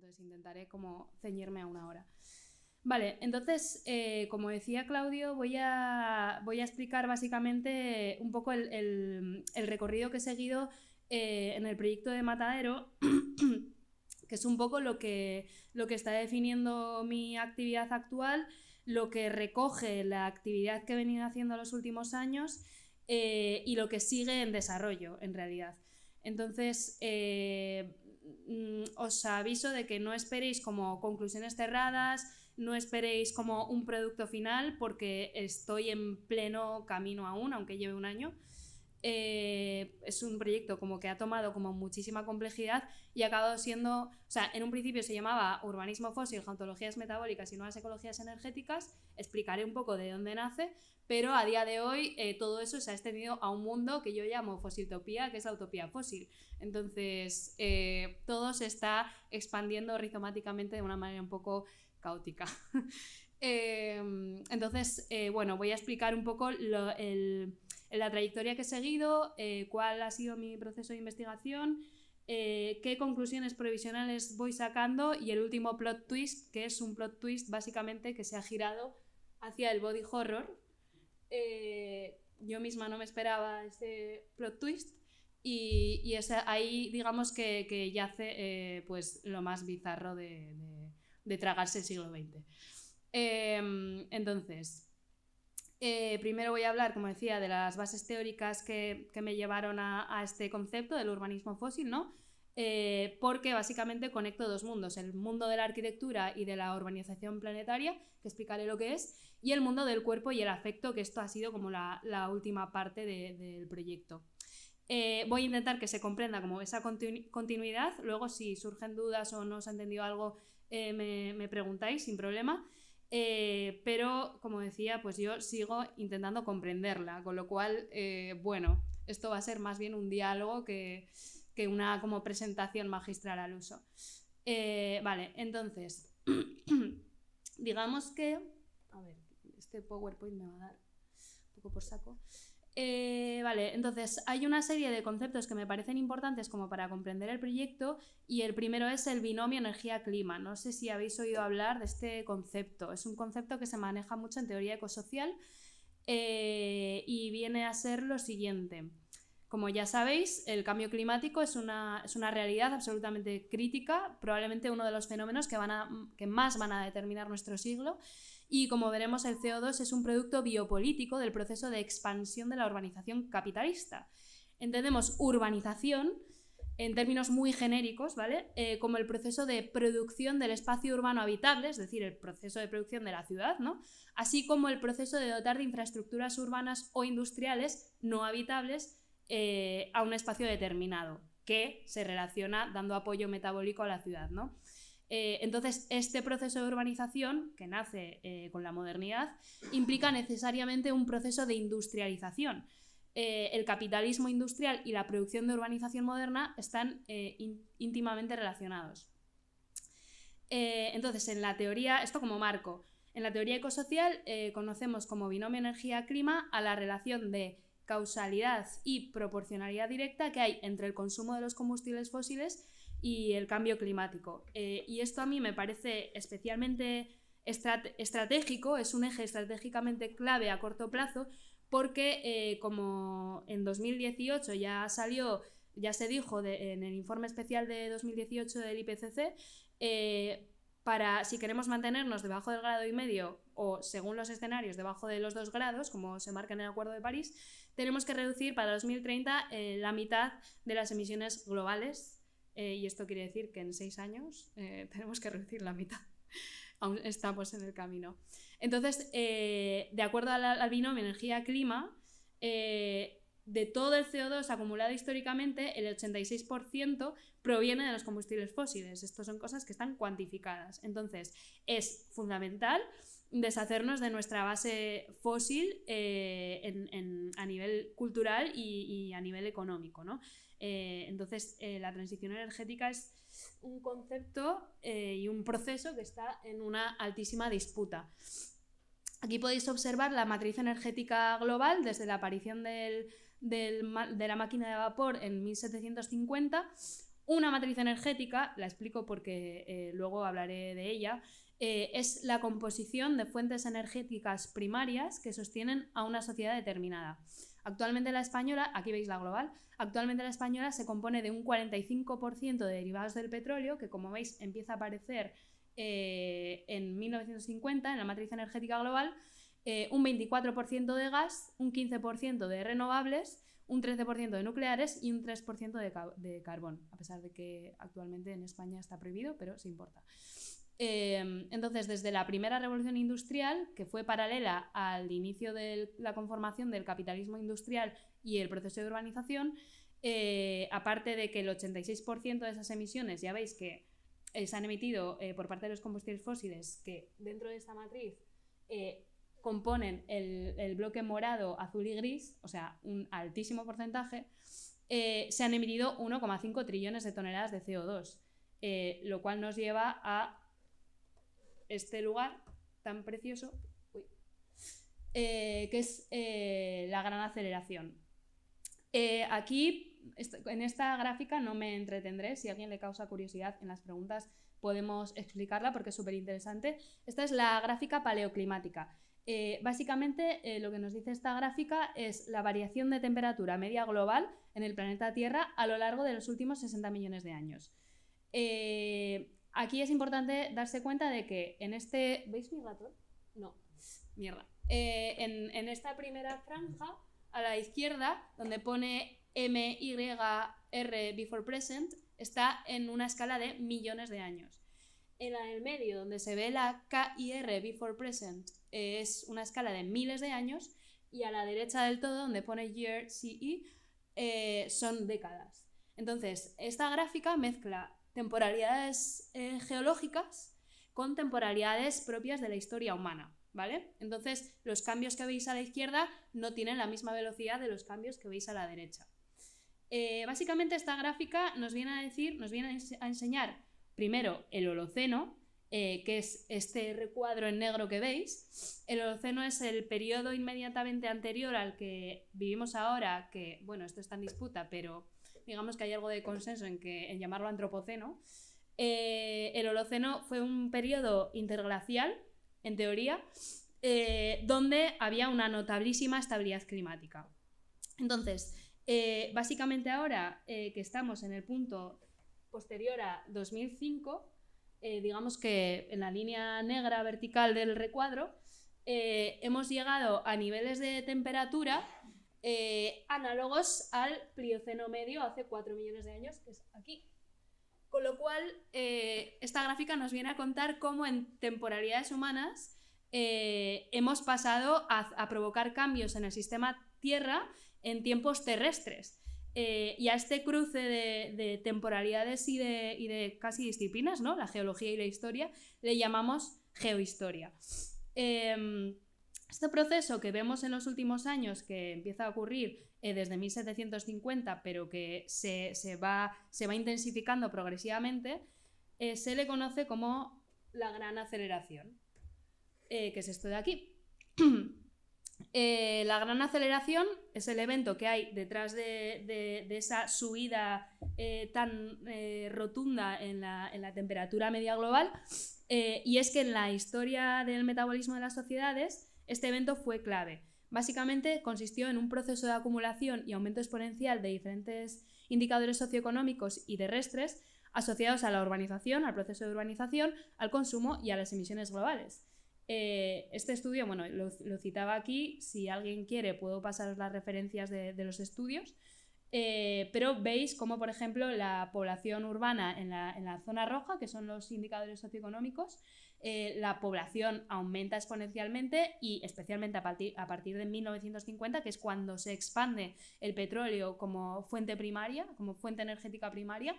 entonces intentaré como ceñirme a 1 hora. Vale, entonces, como decía Claudio, voy a explicar básicamente un poco el recorrido que he seguido en el proyecto de Matadero, que es un poco lo que está definiendo mi actividad actual, lo que recoge la actividad que he venido haciendo los últimos años y lo que sigue en desarrollo, en realidad. Entonces, os aviso de que no esperéis como conclusiones cerradas, no esperéis como un producto final, porque estoy en pleno camino aún, aunque lleve 1 año. Es un proyecto como que ha tomado como muchísima complejidad y ha acabado siendo, o sea, en un principio se llamaba Urbanismo Fósil, Geontologías Metabólicas y Nuevas Ecologías Energéticas. Explicaré un poco de dónde nace, pero a día de hoy todo eso se ha extendido a un mundo que yo llamo Fosiltopía, que es la utopía fósil. Entonces todo se está expandiendo rizomáticamente de una manera un poco caótica. Entonces, bueno, voy a explicar un poco la trayectoria que he seguido, cuál ha sido mi proceso de investigación, qué conclusiones provisionales voy sacando y el último plot twist, que es un plot twist básicamente que se ha girado hacia el body horror. Yo misma no me esperaba ese plot twist y ahí digamos que yace pues lo más bizarro de tragarse el siglo XX. Entonces, primero voy a hablar, como decía, de las bases teóricas que me llevaron a este concepto del urbanismo fósil, ¿no? Porque básicamente conecto 2 mundos, el mundo de la arquitectura y de la urbanización planetaria, que explicaré lo que es, y el mundo del cuerpo y el afecto, que esto ha sido como la última parte del proyecto. Voy a intentar que se comprenda como esa continuidad, luego si surgen dudas o no os ha entendido algo me preguntáis sin problema. Pero como decía, pues yo sigo intentando comprenderla, con lo cual, bueno, esto va a ser más bien un diálogo que una como presentación magistral al uso. Vale, entonces, digamos que, a ver, este PowerPoint me va a dar un poco por saco. Vale, entonces hay una serie de conceptos que me parecen importantes como para comprender el proyecto y el primero es el binomio energía-clima. No sé si habéis oído hablar de este concepto. Es un concepto que se maneja mucho en teoría ecosocial y viene a ser lo siguiente. Como ya sabéis, el cambio climático es una realidad absolutamente crítica, probablemente uno de los fenómenos que más van a determinar nuestro siglo. Y como veremos, el CO2 es un producto biopolítico del proceso de expansión de la urbanización capitalista. Entendemos urbanización en términos muy genéricos, ¿vale? Como el proceso de producción del espacio urbano habitable, es decir, el proceso de producción de la ciudad, ¿no? Así como el proceso de dotar de infraestructuras urbanas o industriales no habitables a un espacio determinado, que se relaciona dando apoyo metabólico a la ciudad, ¿no? Entonces, este proceso de urbanización, que nace con la modernidad, implica necesariamente un proceso de industrialización. El capitalismo industrial y la producción de urbanización moderna están íntimamente relacionados. Entonces, en la teoría, esto como marco, en la teoría ecosocial conocemos como binomio energía-clima a la relación de causalidad y proporcionalidad directa que hay entre el consumo de los combustibles fósiles y el cambio climático. Y esto a mí me parece especialmente estratégico, es un eje estratégicamente clave a corto plazo, porque como en 2018 ya se dijo en el informe especial de 2018 del IPCC, si queremos mantenernos debajo del 1,5 grados o según los escenarios debajo de los 2 grados, como se marca en el Acuerdo de París, tenemos que reducir para 2030 la mitad de las emisiones globales. Y esto quiere decir que en 6 años tenemos que reducir la mitad. Aún estamos en el camino. Entonces, de acuerdo al binomio energía-clima, de todo el CO2 acumulado históricamente, el 86% proviene de los combustibles fósiles. Estas son cosas que están cuantificadas. Entonces, es fundamental deshacernos de nuestra base fósil a nivel cultural y a nivel económico, ¿no? Entonces, la transición energética es un concepto y un proceso que está en una altísima disputa. Aquí podéis observar la matriz energética global desde la aparición de la máquina de vapor en 1750, Una matriz energética, la explico porque luego hablaré de ella, es la composición de fuentes energéticas primarias que sostienen a una sociedad determinada. Actualmente la española, aquí veis la global, actualmente la española se compone de un 45% de derivados del petróleo, que como veis empieza a aparecer en 1950 en la matriz energética global, un 24% de gas, un 15% de renovables, un 13% de nucleares y un 3% de carbón, a pesar de que actualmente en España está prohibido, pero se importa. Entonces, desde la primera revolución industrial, que fue paralela al inicio de la conformación del capitalismo industrial y el proceso de urbanización, aparte de que el 86% de esas emisiones, ya veis que se han emitido por parte de los combustibles fósiles, que dentro de esta matriz componen el bloque morado, azul y gris, o sea, un altísimo porcentaje, se han emitido 1,5 trillones de toneladas de CO2, lo cual nos lleva a este lugar tan precioso, que es la gran aceleración. Aquí, en esta gráfica no me entretendré, si a alguien le causa curiosidad en las preguntas podemos explicarla porque es súper interesante. Esta es la gráfica paleoclimática. Básicamente lo que nos dice esta gráfica es la variación de temperatura media global en el planeta Tierra a lo largo de los últimos 60 millones de años. Aquí es importante darse cuenta de que en este... ¿Veis mi ratón? No, mierda. En esta primera franja, a la izquierda, donde pone MYR before present, está en una escala de millones de años. En la del medio, donde se ve la KIR before present, es una escala de miles de años, y a la derecha del todo, donde pone year CE, son décadas. Entonces, esta gráfica mezcla temporalidades geológicas con temporalidades propias de la historia humana, ¿vale? Entonces, los cambios que veis a la izquierda no tienen la misma velocidad de los cambios que veis a la derecha. Básicamente, esta gráfica nos viene a enseñar primero el Holoceno, que es este recuadro en negro que veis. El Holoceno es el periodo inmediatamente anterior al que vivimos ahora, que, bueno, esto está en disputa, pero digamos que hay algo de consenso en llamarlo Antropoceno. El Holoceno fue un periodo interglacial, en teoría, donde había una notabilísima estabilidad climática. Entonces, básicamente ahora que estamos en el punto posterior a 2005, digamos que en la línea negra vertical del recuadro, hemos llegado a niveles de temperatura análogos al Plioceno medio hace 4 millones de años, que es aquí. Con lo cual, esta gráfica nos viene a contar cómo en temporalidades humanas hemos pasado a provocar cambios en el sistema Tierra en tiempos terrestres. Y a este cruce de temporalidades y de casi disciplinas, ¿no? La geología y la historia, le llamamos geohistoria. Este proceso que vemos en los últimos años, que empieza a ocurrir desde 1750, pero que se va intensificando progresivamente, se le conoce como la gran aceleración, que es esto de aquí. La gran aceleración es el evento que hay detrás de esa subida tan rotunda en la temperatura media global, y es que en la historia del metabolismo de las sociedades este evento fue clave. Básicamente consistió en un proceso de acumulación y aumento exponencial de diferentes indicadores socioeconómicos y terrestres asociados a la urbanización, al proceso de urbanización, al consumo y a las emisiones globales. Este estudio, bueno, lo citaba aquí, si alguien quiere puedo pasaros las referencias de los estudios, pero veis como, por ejemplo, la población urbana en la zona roja, que son los indicadores socioeconómicos, la población aumenta exponencialmente y especialmente a partir de 1950, que es cuando se expande el petróleo como fuente primaria, como fuente energética primaria.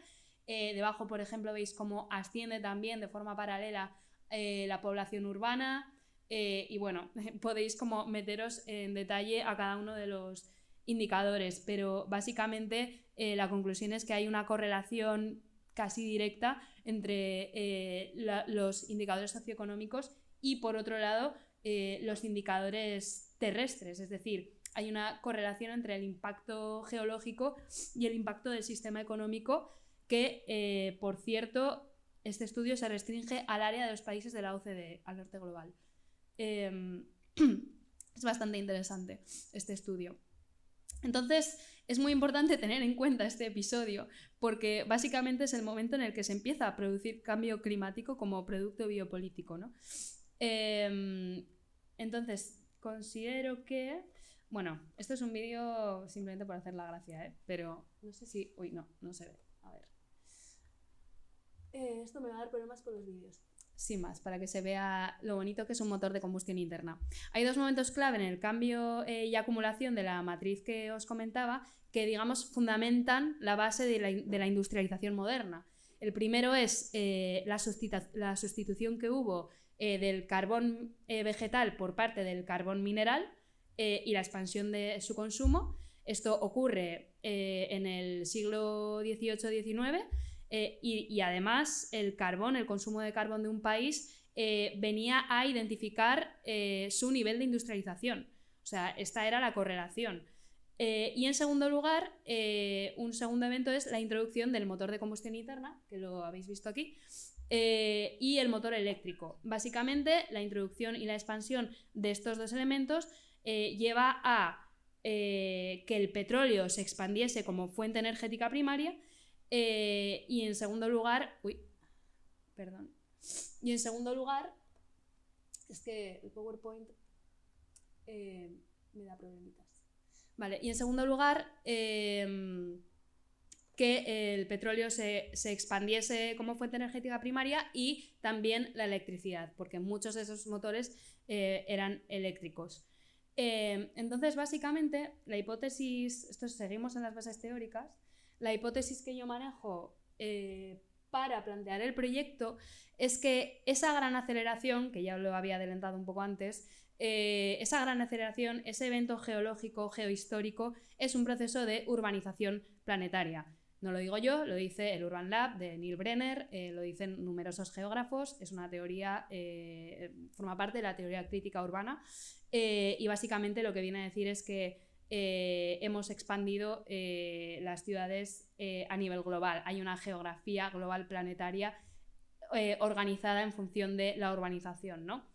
Debajo, por ejemplo, veis cómo asciende también de forma paralela la población urbana, y bueno, podéis como meteros en detalle a cada uno de los indicadores, pero básicamente la conclusión es que hay una correlación casi directa entre los indicadores socioeconómicos y, por otro lado, los indicadores terrestres, es decir, hay una correlación entre el impacto geológico y el impacto del sistema económico que, por cierto, este estudio se restringe al área de los países de la OCDE, al norte global. Es bastante interesante este estudio. Entonces, es muy importante tener en cuenta este episodio porque básicamente es el momento en el que se empieza a producir cambio climático como producto biopolítico, ¿no? Entonces, considero que... Bueno, esto es un vídeo simplemente por hacer la gracia, ¿eh? Pero no sé si... Uy, no se ve. A ver. Esto me va a dar problemas con los vídeos. Sin más, para que se vea lo bonito que es un motor de combustión interna. Hay dos momentos clave en el cambio y acumulación de la matriz que os comentaba que, digamos, fundamentan la base de la industrialización moderna. El primero es la sustitución que hubo del carbón vegetal por parte del carbón mineral y la expansión de su consumo. Esto ocurre en el siglo XVIII-XIX. Y además el consumo de carbón de un país venía a identificar su nivel de industrialización. O sea, esta era la correlación. Y en segundo lugar, un segundo evento es la introducción del motor de combustión interna, que lo habéis visto aquí, y el motor eléctrico. Básicamente, la introducción y la expansión de estos dos elementos lleva a que el petróleo se expandiese como fuente energética primaria. Y en segundo lugar, es que el PowerPoint me da problemitas. Vale, y en segundo lugar, que el petróleo se expandiese como fuente energética primaria y también la electricidad, porque muchos de esos motores eran eléctricos. Entonces, básicamente, la hipótesis, seguimos en las bases teóricas. La hipótesis que yo manejo para plantear el proyecto es que esa gran aceleración, que ya lo había adelantado un poco antes, esa gran aceleración, ese evento geológico, geohistórico, es un proceso de urbanización planetaria. No lo digo yo, lo dice el Urban Lab de Neil Brenner, lo dicen numerosos geógrafos, es una teoría, forma parte de la teoría crítica urbana, y básicamente lo que viene a decir es que hemos expandido las ciudades a nivel global. Hay una geografía global planetaria organizada en función de la urbanización, ¿no?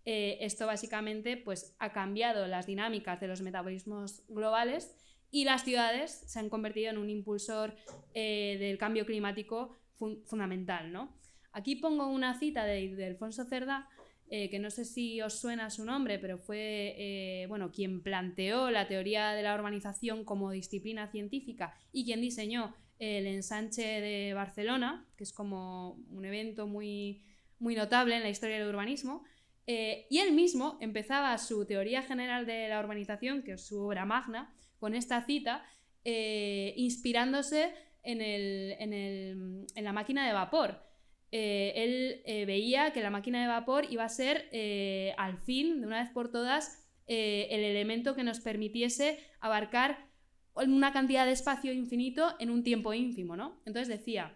Esto básicamente pues, ha cambiado las dinámicas de los metabolismos globales y las ciudades se han convertido en un impulsor del cambio climático fundamental, ¿no? Aquí pongo una cita de Alfonso Cerdá, que no sé si os suena su nombre, pero fue quien planteó la teoría de la urbanización como disciplina científica y quien diseñó el ensanche de Barcelona, que es como un evento muy, muy notable en la historia del urbanismo. Y él mismo empezaba su teoría general de la urbanización, que es su obra magna, con esta cita, inspirándose en la máquina de vapor. Él veía que la máquina de vapor iba a ser, al fin, de una vez por todas, el elemento que nos permitiese abarcar una cantidad de espacio infinito en un tiempo ínfimo, ¿no? Entonces decía,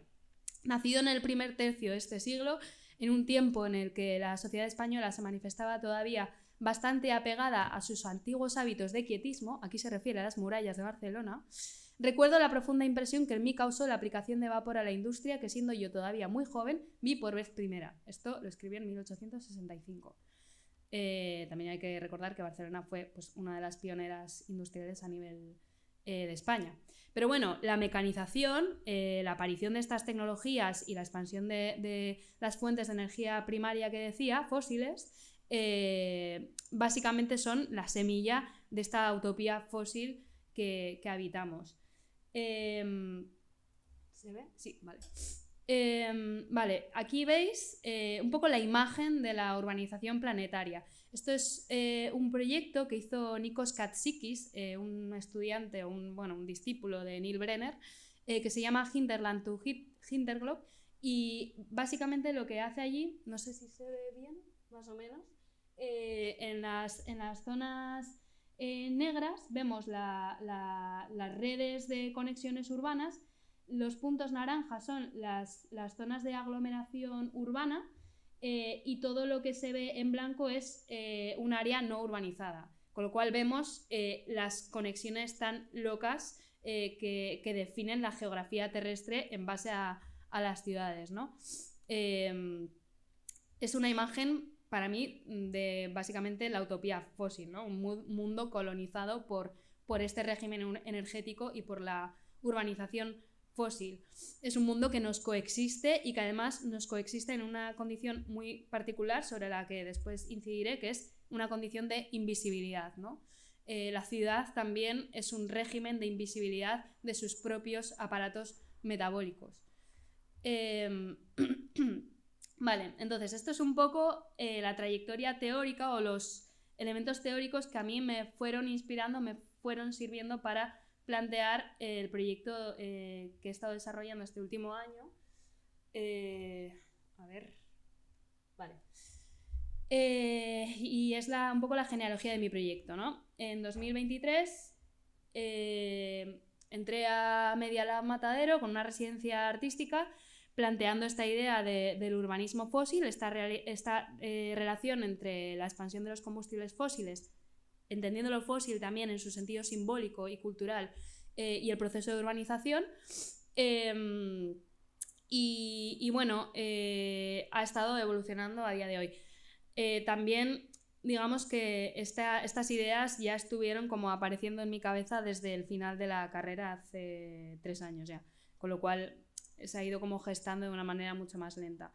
nacido en el primer tercio de este siglo, en un tiempo en el que la sociedad española se manifestaba todavía bastante apegada a sus antiguos hábitos de quietismo, aquí se refiere a las murallas de Barcelona, recuerdo la profunda impresión que en mí causó la aplicación de vapor a la industria que, siendo yo todavía muy joven, vi por vez primera. Esto lo escribió en 1865. También hay que recordar que Barcelona fue pues, una de las pioneras industriales a nivel de España. Pero bueno, la mecanización, la aparición de estas tecnologías y la expansión de las fuentes de energía primaria que decía, fósiles, básicamente son la semilla de esta utopía fósil que habitamos. ¿Se ve? Sí, vale. Vale, aquí veis un poco la imagen de la urbanización planetaria. Esto es un proyecto que hizo Nikos Katsikis, un estudiante, un discípulo de Neil Brenner, que se llama Hinterland to Hinterglobe, y básicamente lo que hace allí, no sé si se ve bien, más o menos, en las zonas negras vemos las redes de conexiones urbanas. Los puntos naranjas son las zonas de aglomeración urbana, y todo lo que se ve en blanco es un área no urbanizada, con lo cual vemos las conexiones tan locas que definen la geografía terrestre en base a las ciudades, ¿no? Es una imagen para mí de básicamente la utopía fósil, ¿no? Un mundo colonizado por este régimen energético y por la urbanización fósil. Es un mundo que nos coexiste y que además nos coexiste en una condición muy particular sobre la que después incidiré, que es una condición de invisibilidad, ¿no? La ciudad también es un régimen de invisibilidad de sus propios aparatos metabólicos. Vale, entonces esto es un poco la trayectoria teórica o los elementos teóricos que a mí me fueron inspirando, me fueron sirviendo para plantear el proyecto que he estado desarrollando este último año. A ver, vale. Y es un poco la genealogía de mi proyecto, ¿no? En 2023 entré a Media Lab Matadero con una residencia artística planteando esta idea del urbanismo fósil, esta relación entre la expansión de los combustibles fósiles, entendiendo lo fósil también en su sentido simbólico y cultural, y el proceso de urbanización. Y bueno, ha estado evolucionando a día de hoy. También digamos que estas ideas ya estuvieron como apareciendo en mi cabeza desde el final de la carrera hace 3 años ya, con lo cual se ha ido como gestando de una manera mucho más lenta.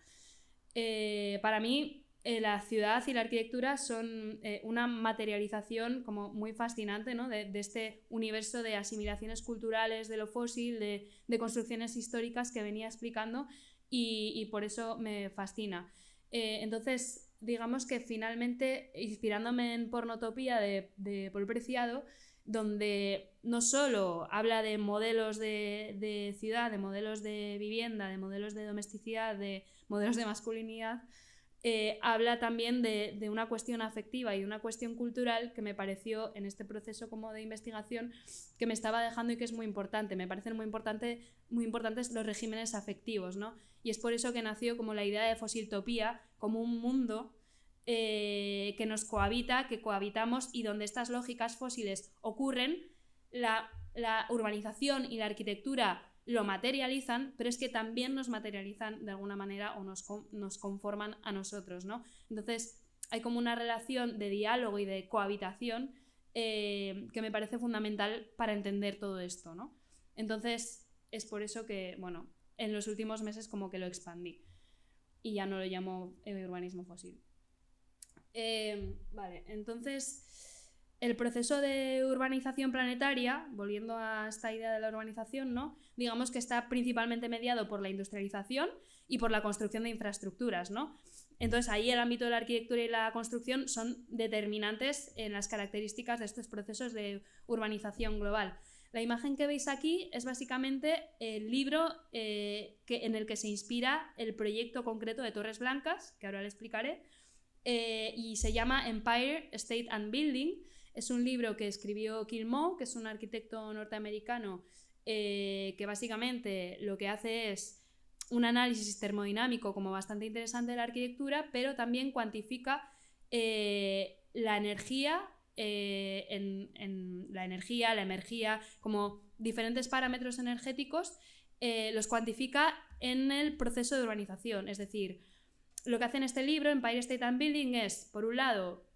Para mí la ciudad y la arquitectura son una materialización como muy fascinante, ¿no? de este universo de asimilaciones culturales de lo fósil, de construcciones históricas que venía explicando y por eso me fascina. Entonces digamos que finalmente, inspirándome en Pornotopía de Paul Preciado, donde no solo habla de modelos de ciudad, de modelos de vivienda, de modelos de domesticidad, de modelos de masculinidad, habla también de una cuestión afectiva y de una cuestión cultural que me pareció en este proceso como de investigación que me estaba dejando y que es muy importante. Me parecen muy importantes los regímenes afectivos, ¿no? Y es por eso que nació como la idea de Fosiltopía, como un mundo que nos cohabita, que cohabitamos y donde estas lógicas fósiles ocurren, la urbanización y la arquitectura lo materializan, pero es que también nos materializan de alguna manera o nos conforman a nosotros, ¿no? Entonces hay como una relación de diálogo y de cohabitación que me parece fundamental para entender todo esto, ¿no? Entonces es por eso que, bueno, en los últimos meses como que lo expandí y ya no lo llamo urbanismo fósil. Vale, entonces el proceso de urbanización planetaria, volviendo a esta idea de la urbanización, ¿no? Digamos que está principalmente mediado por la industrialización y por la construcción de infraestructuras, ¿no? Entonces ahí el ámbito de la arquitectura y la construcción son determinantes en las características de estos procesos de urbanización global. La imagen que veis aquí es básicamente el libro en el que se inspira el proyecto concreto de Torres Blancas, que ahora le explicaré, y se llama Empire, State and Building. Es un libro que escribió Kill Moe, que es un arquitecto norteamericano que básicamente lo que hace es un análisis termodinámico como bastante interesante de la arquitectura, pero también cuantifica la energía, la energía, como diferentes parámetros energéticos, los cuantifica en el proceso de urbanización. Es decir, lo que hace en este libro, Empire, State and Building, es, por un lado,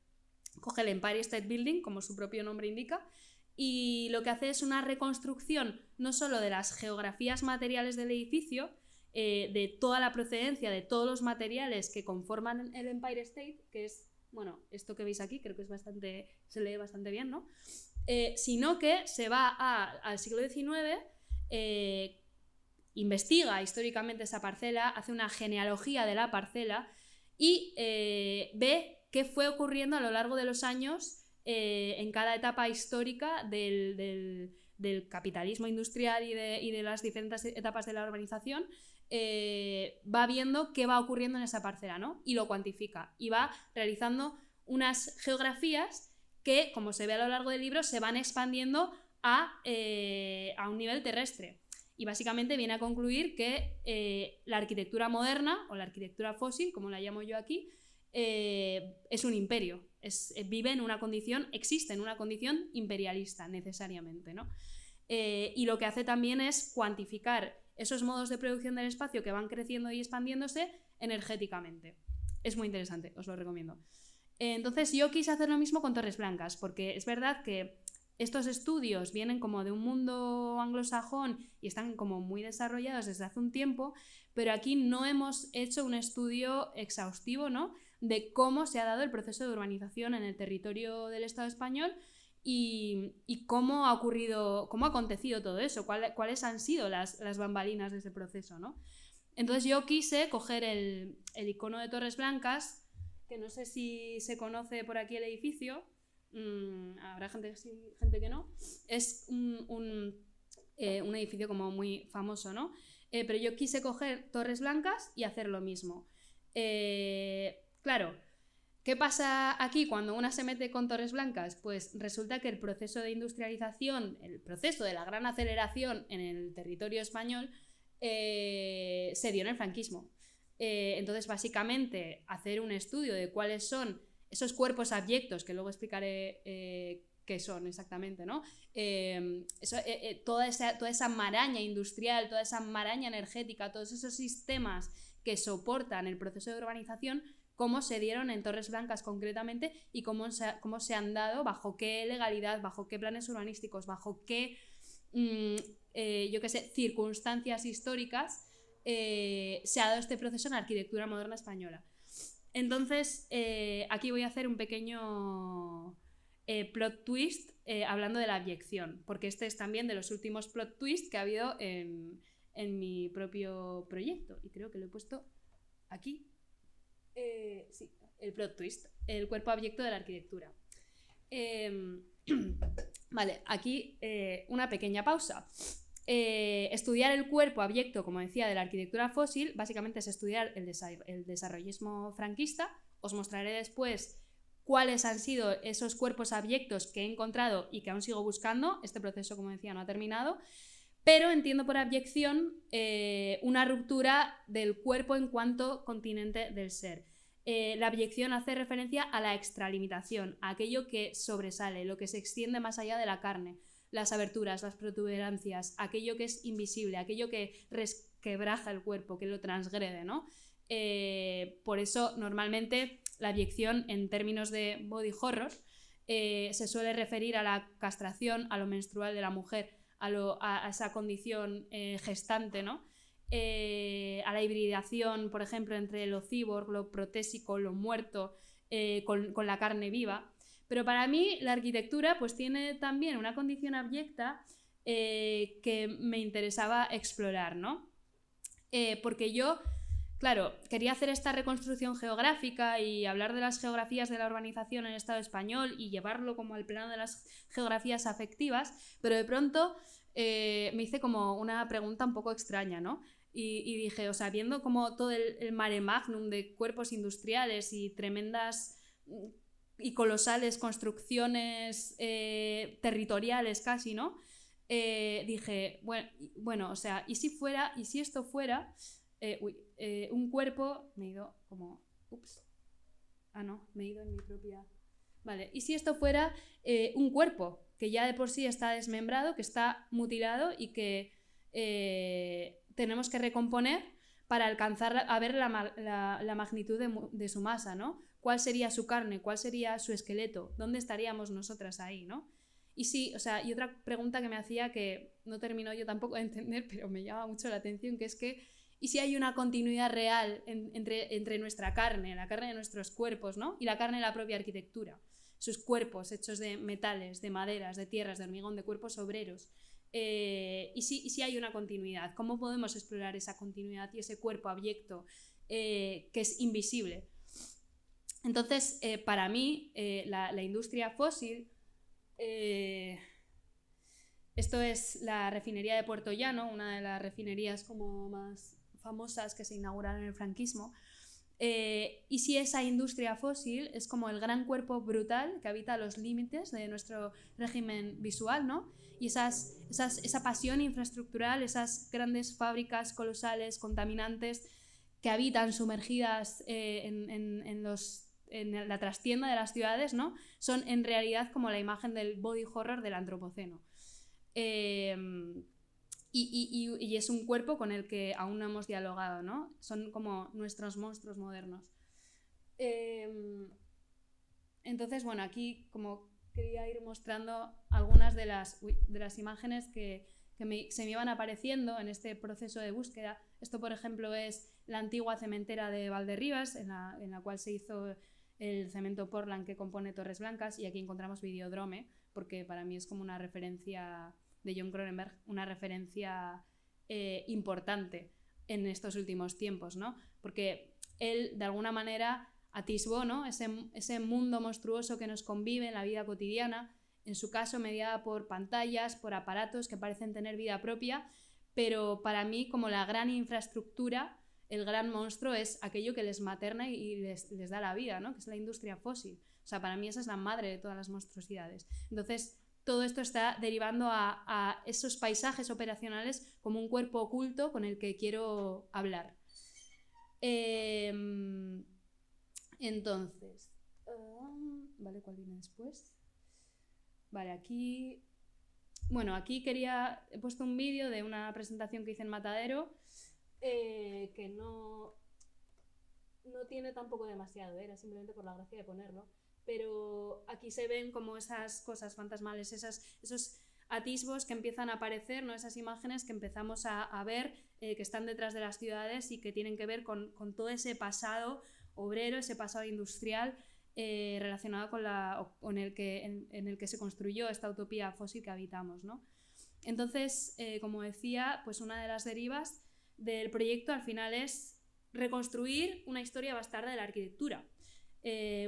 coge el Empire State Building, como su propio nombre indica, y lo que hace es una reconstrucción no solo de las geografías materiales del edificio, de toda la procedencia, de todos los materiales que conforman el Empire State, que es, bueno, esto que veis aquí, creo que se lee bastante bien, ¿no? Sino que se va al siglo XIX, investiga históricamente esa parcela, hace una genealogía de la parcela y ve qué fue ocurriendo a lo largo de los años en cada etapa histórica del capitalismo industrial y de las diferentes etapas de la urbanización. Va viendo qué va ocurriendo en esa parcela, ¿no? Y lo cuantifica y va realizando unas geografías que, como se ve a lo largo del libro, se van expandiendo a un nivel terrestre. Y básicamente viene a concluir que la arquitectura moderna, o la arquitectura fósil, como la llamo yo aquí, es un imperio, existe en una condición imperialista necesariamente, ¿no? y lo que hace también es cuantificar esos modos de producción del espacio que van creciendo y expandiéndose energéticamente. Es muy interesante, os lo recomiendo. Entonces yo quise hacer lo mismo con Torres Blancas, porque es verdad que estos estudios vienen como de un mundo anglosajón y están como muy desarrollados desde hace un tiempo, pero aquí no hemos hecho un estudio exhaustivo, ¿no?, de cómo se ha dado el proceso de urbanización en el territorio del Estado español y cómo ha ocurrido, cómo ha acontecido todo eso, cuáles han sido las bambalinas de ese proceso, ¿no? Entonces yo quise coger el icono de Torres Blancas, que no sé si se conoce por aquí el edificio, habrá gente que no, es un edificio como muy famoso, ¿no? Pero yo quise coger Torres Blancas y hacer lo mismo. Claro, ¿qué pasa aquí cuando una se mete con Torres Blancas? Pues resulta que el proceso de industrialización, el proceso de la gran aceleración en el territorio español se dio en el franquismo. Entonces, básicamente, hacer un estudio de cuáles son esos cuerpos abyectos, que luego explicaré qué son exactamente, ¿no? Toda esa maraña industrial, toda esa maraña energética, todos esos sistemas que soportan el proceso de urbanización, cómo se dieron en Torres Blancas concretamente y cómo se han dado, bajo qué legalidad, bajo qué planes urbanísticos, bajo qué circunstancias históricas se ha dado este proceso en la arquitectura moderna española. Entonces, aquí voy a hacer un pequeño plot twist hablando de la abyección, porque este es también de los últimos plot twists que ha habido en mi propio proyecto, y creo que lo he puesto aquí. Sí, el plot twist, el cuerpo abyecto de la arquitectura. Vale, aquí una pequeña pausa. Estudiar el cuerpo abyecto, como decía, de la arquitectura fósil, básicamente es estudiar el desarrollismo franquista. Os mostraré después cuáles han sido esos cuerpos abyectos que he encontrado y que aún sigo buscando. Este proceso, como decía, no ha terminado. Pero entiendo por abyección una ruptura del cuerpo en cuanto continente del ser. La abyección hace referencia a la extralimitación, a aquello que sobresale, lo que se extiende más allá de la carne, las aberturas, las protuberancias, aquello que es invisible, aquello que resquebraja el cuerpo, que lo transgrede, ¿no? Por eso, normalmente, la abyección, en términos de body horror, se suele referir a la castración, a lo menstrual de la mujer, a esa condición gestante, ¿no? A la hibridación, por ejemplo, entre lo cyborg, lo protésico, lo muerto, con la carne viva. Pero para mí la arquitectura pues tiene también una condición abyecta que me interesaba explorar, ¿no? Porque yo, claro, quería hacer esta reconstrucción geográfica y hablar de las geografías de la urbanización en el Estado español y llevarlo como al plano de las geografías afectivas, pero de pronto me hice como una pregunta un poco extraña, ¿no? Y dije, o sea, viendo como todo el mare magnum de cuerpos industriales y tremendas y colosales construcciones territoriales casi, ¿no? Dije, bueno, o sea, ¿y si esto fuera un cuerpo? Me he ido como... Ups. Ah, no, me he ido en mi propia... Vale, ¿y si esto fuera un cuerpo que ya de por sí está desmembrado, que está mutilado y que tenemos que recomponer para alcanzar a ver la magnitud de su masa, ¿no? ¿Cuál sería su carne? ¿Cuál sería su esqueleto? ¿Dónde estaríamos nosotras ahí, ¿no? Y sí, o sea, y otra pregunta que me hacía que no termino yo tampoco de entender, pero me llama mucho la atención, que es que ¿y si hay una continuidad real entre nuestra carne, la carne de nuestros cuerpos, ¿no? Y la carne de la propia arquitectura? Sus cuerpos hechos de metales, de maderas, de tierras, de hormigón, de cuerpos obreros. ¿Y si hay una continuidad? ¿Cómo podemos explorar esa continuidad y ese cuerpo abyecto que es invisible? Entonces, para mí, la industria fósil, esto es la refinería de Puerto Llano, una de las refinerías como más famosas que se inauguraron en el franquismo. Y si esa industria fósil es como el gran cuerpo brutal que habita los límites de nuestro régimen visual, ¿no? Y esa pasión infraestructural, esas grandes fábricas colosales, contaminantes, que habitan sumergidas en la trastienda de las ciudades, ¿no? Son en realidad como la imagen del body horror del antropoceno. Y es un cuerpo con el que aún no hemos dialogado, ¿no? Son como nuestros monstruos modernos. Entonces, bueno, aquí como quería ir mostrando algunas de las imágenes que se me iban apareciendo en este proceso de búsqueda. Esto, por ejemplo, es la antigua cementera de Valderrivas, en la cual se hizo el cemento Portland que compone Torres Blancas, y aquí encontramos Videodrome, porque para mí es como una referencia de John Cronenberg, una referencia importante en estos últimos tiempos, ¿no? Porque él, de alguna manera, atisbó, ¿no?, ese mundo monstruoso que nos convive en la vida cotidiana, en su caso mediada por pantallas, por aparatos que parecen tener vida propia, pero para mí como la gran infraestructura, el gran monstruo es aquello que les materna y les da la vida, ¿no?, que es la industria fósil. O sea, para mí esa es la madre de todas las monstruosidades. Entonces, todo esto está derivando a esos paisajes operacionales como un cuerpo oculto con el que quiero hablar. Entonces, vale, ¿cuál viene después? Vale, aquí... Bueno, aquí he puesto un vídeo de una presentación que hice en Matadero, que no tiene tampoco demasiado, era simplemente por la gracia de ponerlo, pero aquí se ven como esas cosas fantasmales, esos atisbos que empiezan a aparecer, ¿no?, esas imágenes que empezamos a ver, que están detrás de las ciudades y que tienen que ver con todo ese pasado obrero, ese pasado industrial relacionado con el que, en el que se construyó esta utopía fósil que habitamos, ¿no? Entonces, como decía, pues una de las derivas del proyecto al final es reconstruir una historia bastarda de la arquitectura,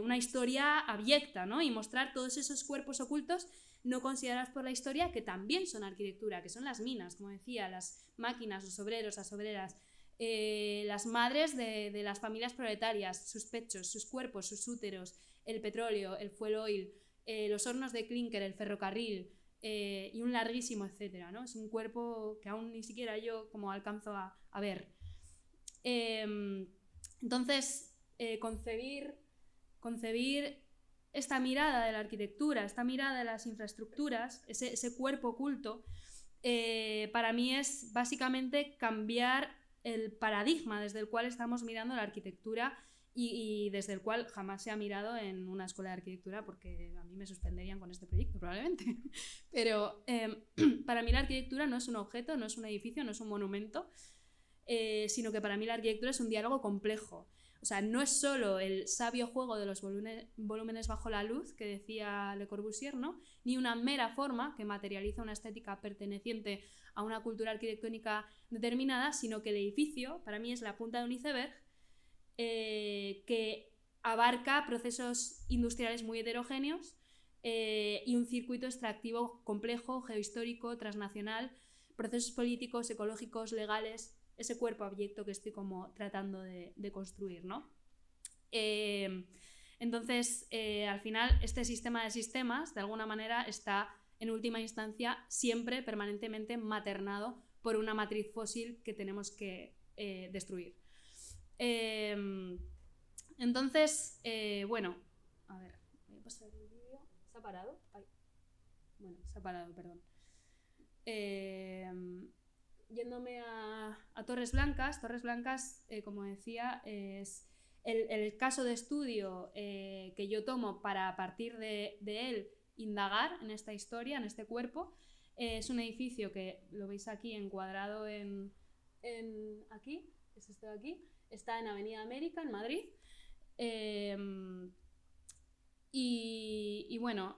una historia abyecta, ¿no?, y mostrar todos esos cuerpos ocultos no considerados por la historia que también son arquitectura, que son las minas, como decía, las máquinas, los obreros, las obreras, las madres de las familias proletarias, sus pechos, sus cuerpos, sus úteros, el petróleo, el fuel oil, los hornos de clinker, el ferrocarril, y un larguísimo etcétera, ¿no? Es un cuerpo que aún ni siquiera yo como alcanzo a ver. Entonces, concebir esta mirada de la arquitectura, esta mirada de las infraestructuras, ese cuerpo oculto, para mí es básicamente cambiar el paradigma desde el cual estamos mirando la arquitectura y desde el cual jamás se ha mirado en una escuela de arquitectura, porque a mí me suspenderían con este proyecto probablemente. Pero para mí la arquitectura no es un objeto, no es un edificio, no es un monumento, sino que para mí la arquitectura es un diálogo complejo. O sea, no es solo el sabio juego de los volúmenes bajo la luz que decía Le Corbusier, ¿no?, ni una mera forma que materializa una estética perteneciente a una cultura arquitectónica determinada, sino que el edificio para mí es la punta de un iceberg que abarca procesos industriales muy heterogéneos y un circuito extractivo complejo, geohistórico, transnacional, procesos políticos, ecológicos, legales, ese cuerpo abyecto que estoy como tratando de construir, ¿no? Entonces, al final, este sistema de sistemas, de alguna manera, está en última instancia siempre permanentemente maternado por una matriz fósil que tenemos que destruir. Entonces, bueno, a ver, voy a pasar el vídeo. ¿Se ha parado? Ay. Bueno, se ha parado, perdón. Yéndome a Torres Blancas, como decía, es el caso de estudio que yo tomo para a partir de él indagar en esta historia, en este cuerpo. Es un edificio que lo veis aquí encuadrado aquí, es este de aquí, está en Avenida América, en Madrid. Y bueno,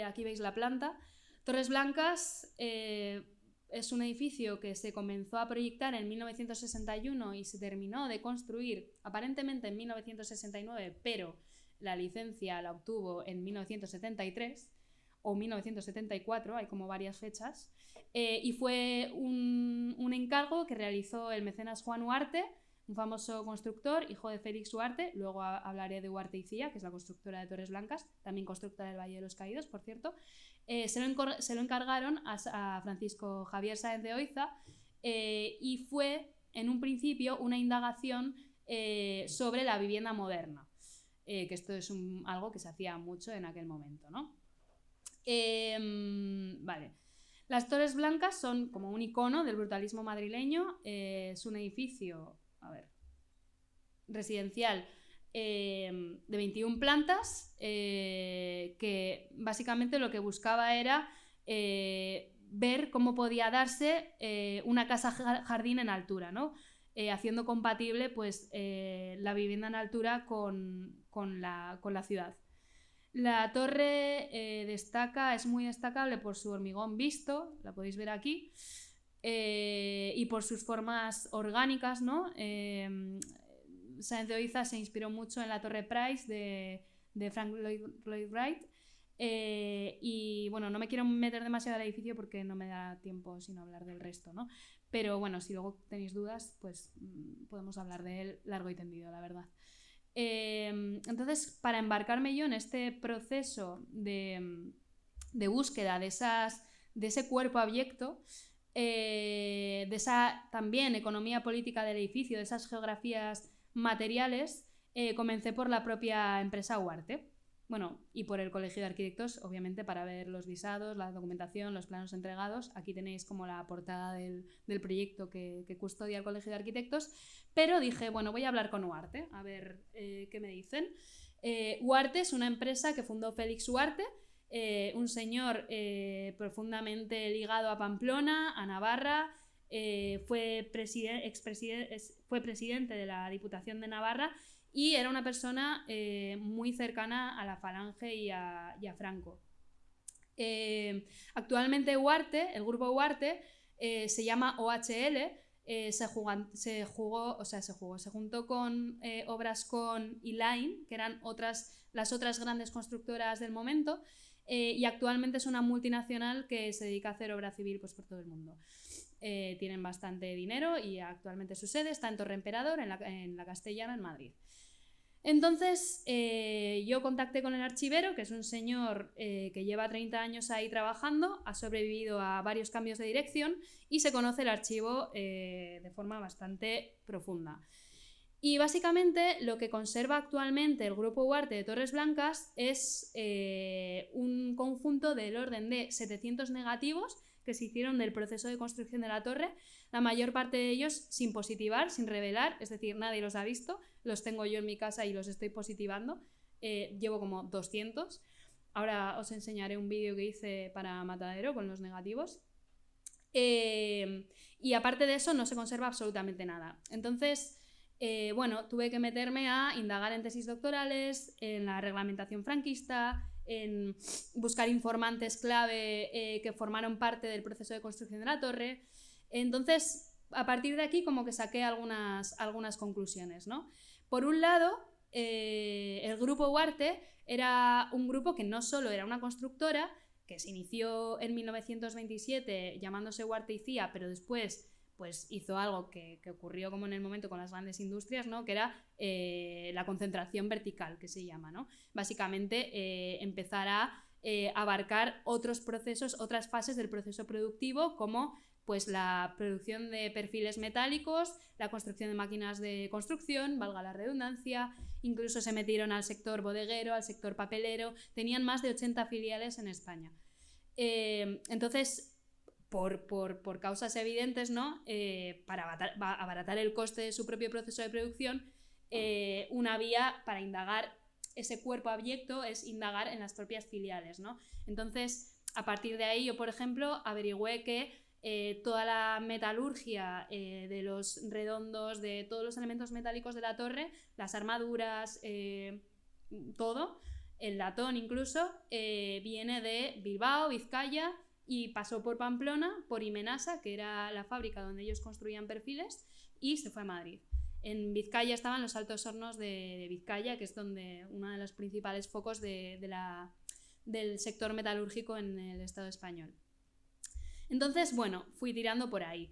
aquí veis la planta. Torres Blancas es un edificio que se comenzó a proyectar en 1961 y se terminó de construir aparentemente en 1969, pero la licencia la obtuvo en 1973 o 1974, hay como varias fechas, y fue un encargo que realizó el mecenas Juan Huarte, un famoso constructor, hijo de Félix Huarte. Luego hablaré de Huarte y Cía, que es la constructora de Torres Blancas, también constructora del Valle de los Caídos, por cierto. Se lo encargaron a Francisco Javier Sáenz de Oiza, y fue en un principio una indagación sobre la vivienda moderna, que esto es algo que se hacía mucho en aquel momento, ¿no? Vale. Las Torres Blancas son como un icono del brutalismo madrileño. Es un edificio, residencial de 21 plantas, que básicamente lo que buscaba era ver cómo podía darse una casa-jardín en altura, ¿no? Haciendo compatible pues, la vivienda en altura con la ciudad. La torre es muy destacable por su hormigón visto, la podéis ver aquí, y por sus formas orgánicas, ¿no? Sáenz de Oiza se inspiró mucho en la Torre Price de Frank Lloyd Wright. Y bueno, no me quiero meter demasiado al edificio porque no me da tiempo sino hablar del resto, ¿no? Pero bueno, si luego tenéis dudas, pues podemos hablar de él largo y tendido, la verdad. Entonces, para embarcarme yo en este proceso de búsqueda de ese cuerpo abyecto, de esa también economía política del edificio, de esas geografías materiales, comencé por la propia empresa Huarte. Bueno, y por el Colegio de Arquitectos, obviamente, para ver los visados, la documentación, los planos entregados. Aquí tenéis como la portada del proyecto que custodia el Colegio de Arquitectos. Pero dije, bueno, voy a hablar con Huarte, a ver qué me dicen. Huarte es una empresa que fundó Félix Huarte, un señor profundamente ligado a Pamplona, a Navarra. Fue presidente de la Diputación de Navarra y era una persona muy cercana a la Falange y a Franco. Actualmente el grupo Huarte se llama OHL. Se juntó con Obrascon y Lain, que eran las otras grandes constructoras del momento, y actualmente es una multinacional que se dedica a hacer obra civil pues, por todo el mundo. Tienen bastante dinero y actualmente su sede está en Torre Emperador, en la Castellana, en Madrid. Entonces yo contacté con el archivero, que es un señor que lleva 30 años ahí trabajando, ha sobrevivido a varios cambios de dirección y se conoce el archivo de forma bastante profunda. Y básicamente lo que conserva actualmente el Grupo Huarte de Torres Blancas es un conjunto del orden de 700 negativos que se hicieron del proceso de construcción de la torre, la mayor parte de ellos sin positivar, sin revelar, es decir, nadie los ha visto, los tengo yo en mi casa y los estoy positivando, llevo como 200, ahora os enseñaré un vídeo que hice para Matadero con los negativos, y aparte de eso no se conserva absolutamente nada. Entonces, bueno, tuve que meterme a indagar en tesis doctorales, en la reglamentación franquista, en buscar informantes clave que formaron parte del proceso de construcción de la torre. Entonces, a partir de aquí como que saqué algunas conclusiones, ¿no? Por un lado, el grupo Huarte era un grupo que no solo era una constructora, que se inició en 1927 llamándose Huarte y Cía, pero después pues hizo algo que ocurrió como en el momento con las grandes industrias, ¿no? Que era la concentración vertical, que se llama, ¿no? Básicamente empezar a abarcar otros procesos, otras fases del proceso productivo, como pues la producción de perfiles metálicos, la construcción de máquinas de construcción, valga la redundancia, incluso se metieron al sector bodeguero, al sector papelero, tenían más de 80 filiales en España. Entonces, por causas evidentes, ¿no? Para abaratar el coste de su propio proceso de producción, una vía para indagar ese cuerpo abyecto es indagar en las propias filiales, ¿no? Entonces, a partir de ahí, yo, por ejemplo, averigüé que toda la metalurgia de los redondos, de todos los elementos metálicos de la torre, las armaduras, todo, el latón incluso, viene de Bilbao, Vizcaya, y pasó por Pamplona, por Imenasa, que era la fábrica donde ellos construían perfiles, y se fue a Madrid. En Vizcaya estaban los altos hornos de Vizcaya, que es donde uno de los principales focos del sector metalúrgico en el Estado español. Entonces, bueno, fui tirando por ahí.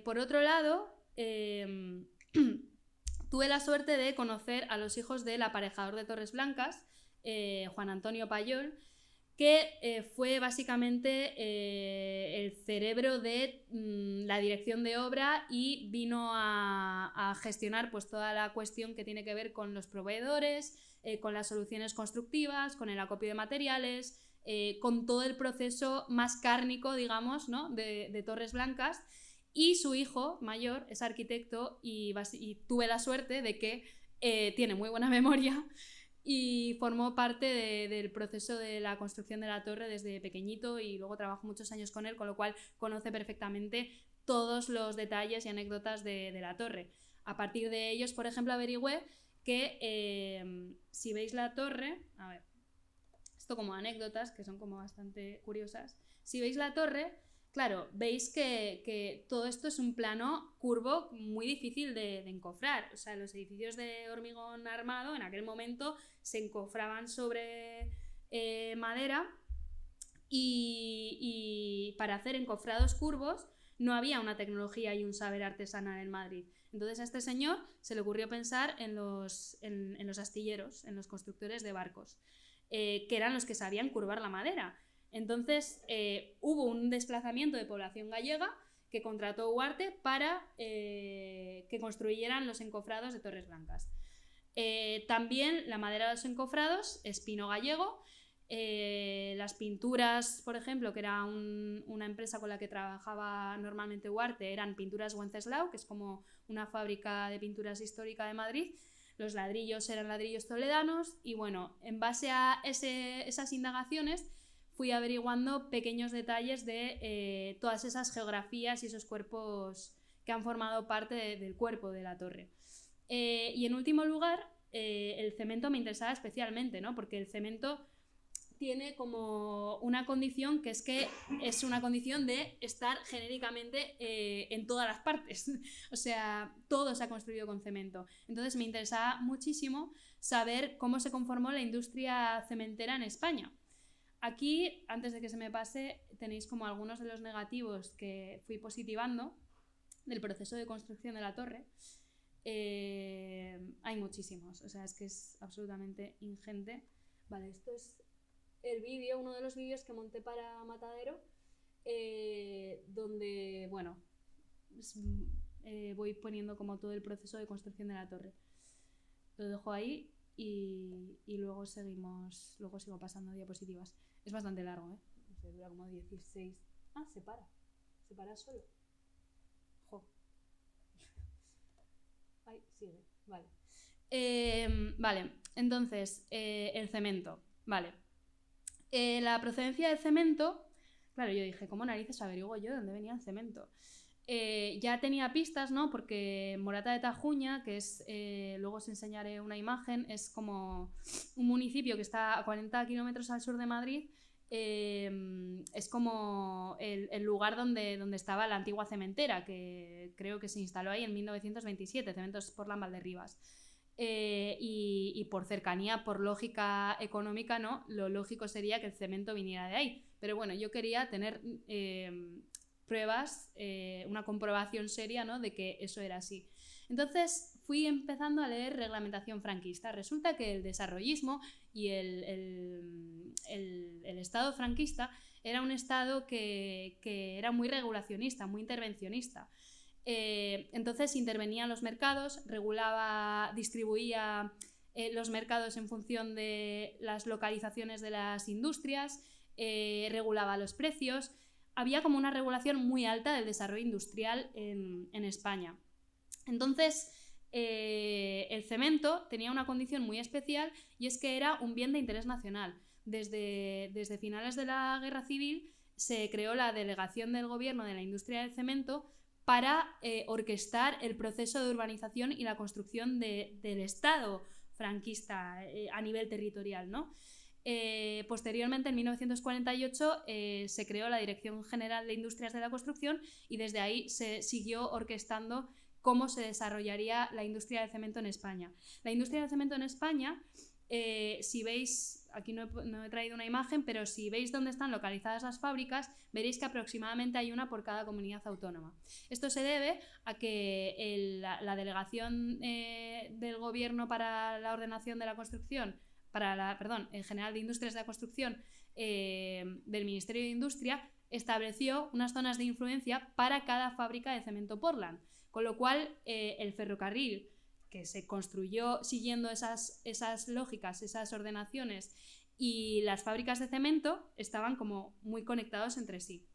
Por otro lado, tuve la suerte de conocer a los hijos del aparejador de Torres Blancas, Juan Antonio Payol, que fue básicamente el cerebro de la dirección de obra y vino a gestionar pues, toda la cuestión que tiene que ver con los proveedores, con las soluciones constructivas, con el acopio de materiales, con todo el proceso más cárnico, digamos, ¿no? de Torres Blancas. Y su hijo mayor es arquitecto y tuve la suerte de que tiene muy buena memoria y formó parte del proceso de la construcción de la torre desde pequeñito y luego trabajó muchos años con él, con lo cual conoce perfectamente todos los detalles y anécdotas de la torre. A partir de ellos, por ejemplo, averigüé que si veis la torre, a ver, esto como anécdotas que son como bastante curiosas, si veis la torre, claro, veis que todo esto es un plano curvo muy difícil de encofrar. O sea, los edificios de hormigón armado en aquel momento se encofraban sobre madera y para hacer encofrados curvos no había una tecnología y un saber artesanal en Madrid. Entonces a este señor se le ocurrió pensar en los astilleros, en los constructores de barcos, que eran los que sabían curvar la madera. Entonces hubo un desplazamiento de población gallega que contrató Huarte para que construyeran los encofrados de Torres Blancas. También la madera de los encofrados es pino gallego. Las pinturas, por ejemplo, que era una empresa con la que trabajaba normalmente Huarte, eran Pinturas Wenceslao, que es como una fábrica de pinturas histórica de Madrid. Los ladrillos eran ladrillos toledanos y bueno, en base a esas indagaciones fui averiguando pequeños detalles de todas esas geografías y esos cuerpos que han formado parte del cuerpo de la torre. Y en último lugar, el cemento me interesaba especialmente, ¿no? Porque el cemento tiene como una condición que es una condición de estar genéricamente en todas las partes. O sea, todo se ha construido con cemento. Entonces me interesaba muchísimo saber cómo se conformó la industria cementera en España. Aquí, antes de que se me pase, tenéis como algunos de los negativos que fui positivando del proceso de construcción de la torre. Hay muchísimos, o sea, es que es absolutamente ingente. Vale, esto es el vídeo, uno de los vídeos que monté para Matadero, donde, bueno, voy poniendo como todo el proceso de construcción de la torre. Lo dejo ahí y luego sigo pasando diapositivas. Es bastante largo, dura como 16. Ah, se para solo. Jo. Ay, sigue, vale. Vale, entonces, el cemento, vale. La procedencia del cemento, claro, yo dije, ¿cómo narices averiguo yo de dónde venía el cemento? Ya tenía pistas, ¿no? Porque Morata de Tajuña, que es, luego os enseñaré una imagen, es como un municipio que está a 40 kilómetros al sur de Madrid. Es como el lugar donde estaba la antigua cementera, que creo que se instaló ahí en 1927, Cementos Portland Valderrivas. Y por cercanía, por lógica económica, ¿no? Lo lógico sería que el cemento viniera de ahí. Pero bueno, yo quería tener pruebas, una comprobación seria, ¿no? De que eso era así. Entonces fui empezando a leer reglamentación franquista. Resulta que el desarrollismo y el Estado franquista era un Estado que era muy regulacionista, muy intervencionista. Entonces intervenía en los mercados, regulaba, distribuía los mercados en función de las localizaciones de las industrias, regulaba los precios. Había como una regulación muy alta del desarrollo industrial en España. Entonces, el cemento tenía una condición muy especial y es que era un bien de interés nacional. Desde finales de la Guerra Civil se creó la Delegación del Gobierno de la Industria del Cemento para orquestar el proceso de urbanización y la construcción del Estado franquista a nivel territorial, ¿no? Posteriormente, en 1948, se creó la Dirección General de Industrias de la Construcción y desde ahí se siguió orquestando cómo se desarrollaría la industria del cemento en España. La industria del cemento en España, si veis, aquí no he traído una imagen, pero si veis dónde están localizadas las fábricas, veréis que aproximadamente hay una por cada comunidad autónoma. Esto se debe a que la Delegación del Gobierno para la Ordenación de la Construcción, el General de Industrias de la Construcción del Ministerio de Industria, estableció unas zonas de influencia para cada fábrica de cemento Portland, con lo cual el ferrocarril que se construyó siguiendo esas lógicas, esas ordenaciones y las fábricas de cemento estaban como muy conectados entre sí.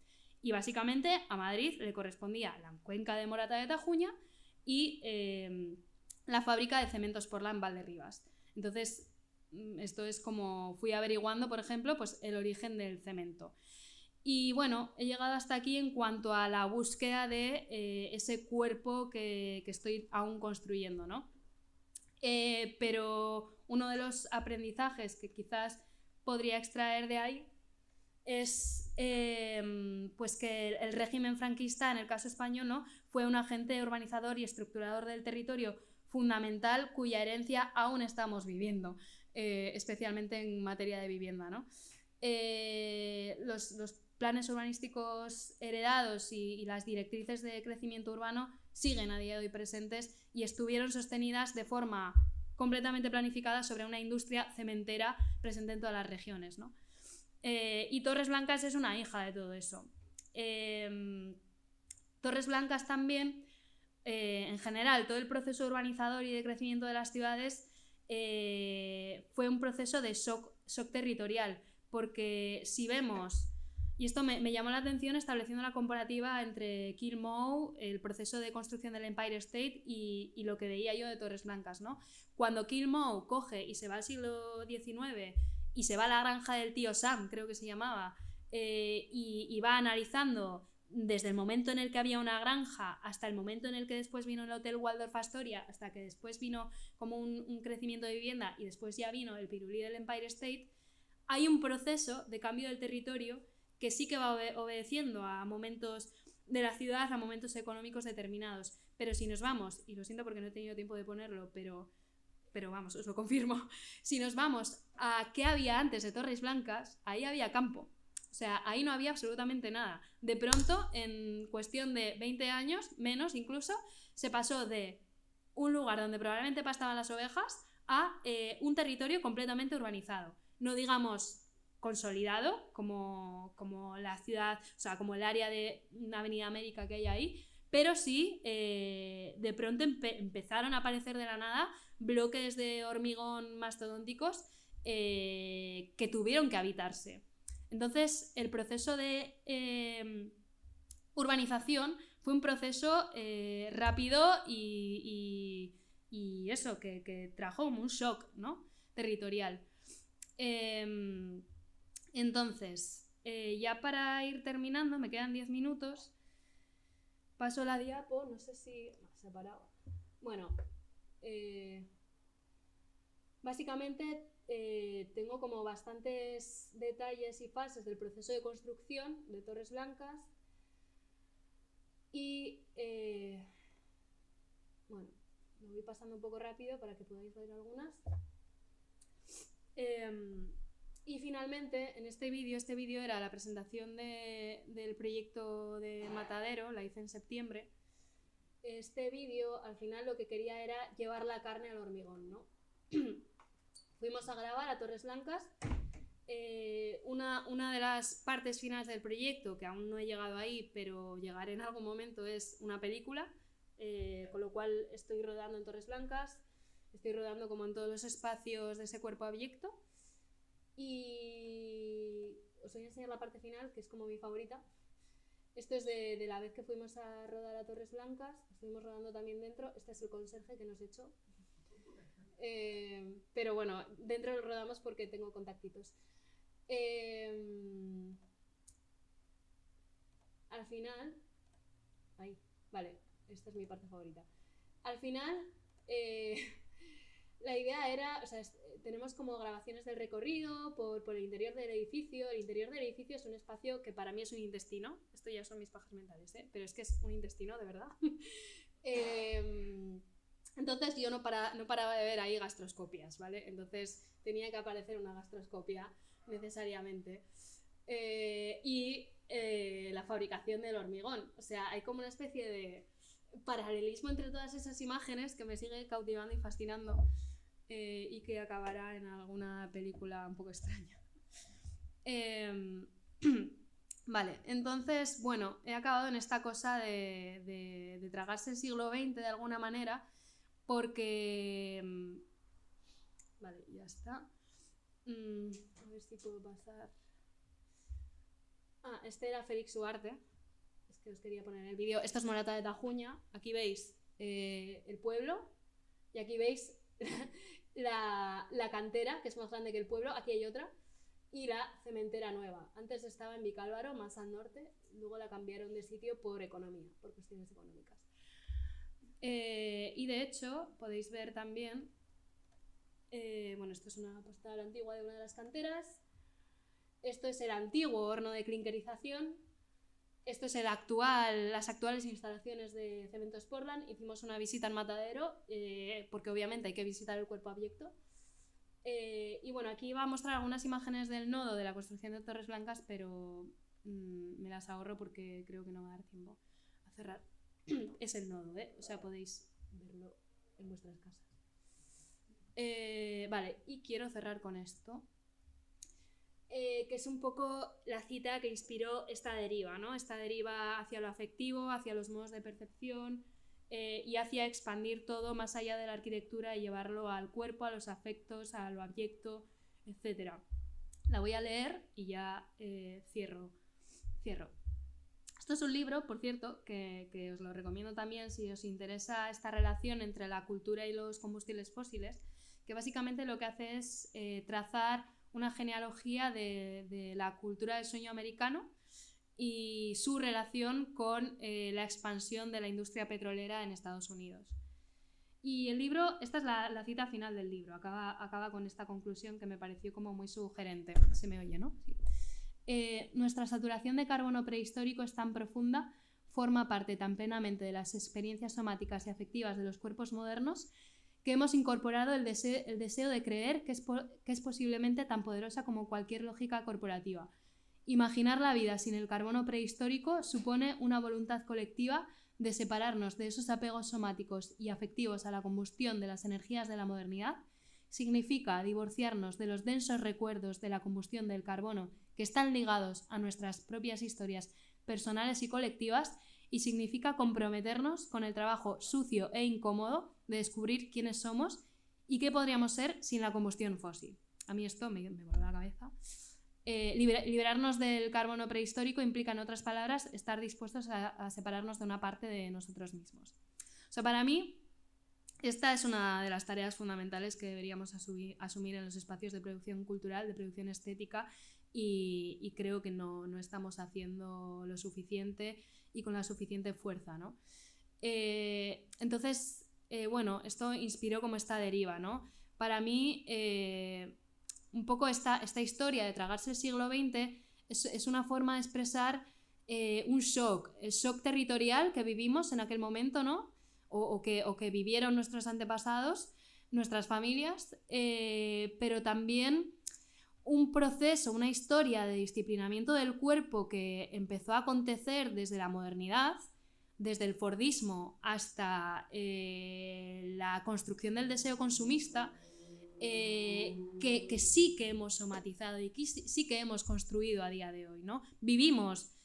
Y básicamente a Madrid le correspondía la cuenca de Morata de Tajuña y la fábrica de cementos Portland en Valderrivas. Entonces, esto es como fui averiguando, por ejemplo, pues el origen del cemento. Y bueno, he llegado hasta aquí en cuanto a la búsqueda de ese cuerpo que estoy aún construyendo, ¿no? Pero uno de los aprendizajes que quizás podría extraer de ahí es pues que el régimen franquista, en el caso español, ¿no?, fue un agente urbanizador y estructurador del territorio fundamental cuya herencia aún estamos viviendo, especialmente en materia de vivienda, ¿no? Los planes urbanísticos heredados y las directrices de crecimiento urbano siguen a día de hoy presentes y estuvieron sostenidas de forma completamente planificada sobre una industria cementera presente en todas las regiones, ¿no? Y Torres Blancas es una hija de todo eso. Torres Blancas también, en general, todo el proceso urbanizador y de crecimiento de las ciudades fue un proceso de shock territorial, porque si vemos, y esto me llamó la atención estableciendo la comparativa entre Kill Moe, el proceso de construcción del Empire State, y lo que veía yo de Torres Blancas, ¿no? Cuando Kill Moe coge y se va al siglo XIX y se va a la granja del tío Sam, creo que se llamaba, y va analizando desde el momento en el que había una granja hasta el momento en el que después vino el Hotel Waldorf Astoria, hasta que después vino como un crecimiento de vivienda y después ya vino el pirulí del Empire State, hay un proceso de cambio del territorio que sí que va obedeciendo a momentos de la ciudad, a momentos económicos determinados. Pero si nos vamos, y lo siento porque no he tenido tiempo de ponerlo, pero vamos, os lo confirmo, si nos vamos a qué había antes de Torres Blancas, ahí había campo. O sea, ahí no había absolutamente nada. De pronto, en cuestión de 20 años, menos incluso, se pasó de un lugar donde probablemente pastaban las ovejas a un territorio completamente urbanizado. No digamos consolidado, como la ciudad, o sea, como el área de una Avenida América que hay ahí, pero sí, de pronto empezaron a aparecer de la nada bloques de hormigón mastodónticos que tuvieron que habitarse. Entonces, el proceso de urbanización fue un proceso rápido y eso, que trajo un shock, ¿no?, territorial. Entonces, ya para ir terminando, me quedan 10 minutos. Paso la diapo, no sé si se ha parado. Bueno, básicamente tengo como bastantes detalles y fases del proceso de construcción de Torres Blancas y bueno, lo voy pasando un poco rápido para que podáis ver algunas. Y finalmente, en este vídeo era la presentación del proyecto de Matadero, la hice en septiembre. Este vídeo, al final, lo que quería era llevar la carne al hormigón, ¿no? Fuimos a grabar a Torres Blancas. Una de las partes finales del proyecto, que aún no he llegado ahí, pero llegaré en algún momento, es una película, con lo cual estoy rodando en Torres Blancas, estoy rodando como en todos los espacios de ese cuerpo abyecto. Y os voy a enseñar la parte final, que es como mi favorita. Esto es de la vez que fuimos a rodar a Torres Blancas, estuvimos rodando también dentro. Este es el conserje que nos echó. Pero bueno, dentro lo rodamos porque tengo contactitos. Al final... Ahí, vale, esta es mi parte favorita. Al final... la idea era, o sea, tenemos como grabaciones del recorrido por el interior del edificio. El interior del edificio es un espacio que para mí es un intestino. Esto ya son mis pajas mentales, pero es que es un intestino, de verdad. Entonces yo no paraba de ver ahí gastroscopias, ¿vale? Entonces tenía que aparecer una gastroscopia necesariamente. Y la fabricación del hormigón. O sea, hay como una especie de paralelismo entre todas esas imágenes que me sigue cautivando y fascinando. Y que acabará en alguna película un poco extraña. Vale, entonces, bueno, he acabado en esta cosa de tragarse el siglo XX de alguna manera, porque... vale, ya está. Voy ver si puedo pasar. Este era Félix Ugarte. Es que os quería poner en el vídeo. Esto es Morata de Tajuña. Aquí veis el pueblo y aquí veis la cantera, que es más grande que el pueblo. Aquí hay otra. Y la cementera nueva. Antes estaba en Vicálvaro, más al norte. Luego la cambiaron de sitio por economía, por cuestiones económicas. Y de hecho, podéis ver también... bueno, esto es una postal antigua de una de las canteras. Esto es el antiguo horno de clinkerización. Esto es las actuales instalaciones de Cementos Portland. Hicimos una visita al matadero, porque obviamente hay que visitar el cuerpo abyecto. Y bueno, aquí va a mostrar algunas imágenes del nodo de la construcción de Torres Blancas, pero me las ahorro porque creo que no va a dar tiempo a cerrar. Es el nodo, o sea, podéis verlo en vuestras casas. Vale, y quiero cerrar con esto, que es un poco la cita que inspiró esta deriva, ¿no? Esta deriva hacia lo afectivo, hacia los modos de percepción, y hacia expandir todo más allá de la arquitectura y llevarlo al cuerpo, a los afectos, a lo abyecto, etc. La voy a leer y ya cierro. Esto es un libro, por cierto, que os lo recomiendo también si os interesa esta relación entre la cultura y los combustibles fósiles, que básicamente lo que hace es trazar una genealogía de la cultura del sueño americano y su relación con la expansión de la industria petrolera en Estados Unidos. Y el libro, esta es la cita final del libro, acaba con esta conclusión que me pareció como muy sugerente. Se me oye, ¿no? Sí. Nuestra saturación de carbono prehistórico es tan profunda, forma parte tan plenamente de las experiencias somáticas y afectivas de los cuerpos modernos, que hemos incorporado el deseo de creer que es posiblemente tan poderosa como cualquier lógica corporativa. Imaginar la vida sin el carbono prehistórico supone una voluntad colectiva de separarnos de esos apegos somáticos y afectivos a la combustión de las energías de la modernidad. Significa divorciarnos de los densos recuerdos de la combustión del carbono que están ligados a nuestras propias historias personales y colectivas, y significa comprometernos con el trabajo sucio e incómodo de descubrir quiénes somos y qué podríamos ser sin la combustión fósil. A mí esto me vuelve la cabeza. Liberarnos del carbono prehistórico implica, en otras palabras, estar dispuestos a separarnos de una parte de nosotros mismos. O sea, para mí, esta es una de las tareas fundamentales que deberíamos asumir en los espacios de producción cultural, de producción estética, y creo que no estamos haciendo lo suficiente y con la suficiente fuerza, ¿no? Entonces, bueno, esto inspiró como esta deriva, ¿no? Para mí, un poco esta historia de tragarse el siglo XX es una forma de expresar un shock, el shock territorial que vivimos en aquel momento, ¿no? O que vivieron nuestros antepasados, nuestras familias, pero también un proceso, una historia de disciplinamiento del cuerpo que empezó a acontecer desde la modernidad, desde el fordismo hasta la construcción del deseo consumista, que sí que hemos somatizado y que sí que hemos construido a día de hoy, ¿no?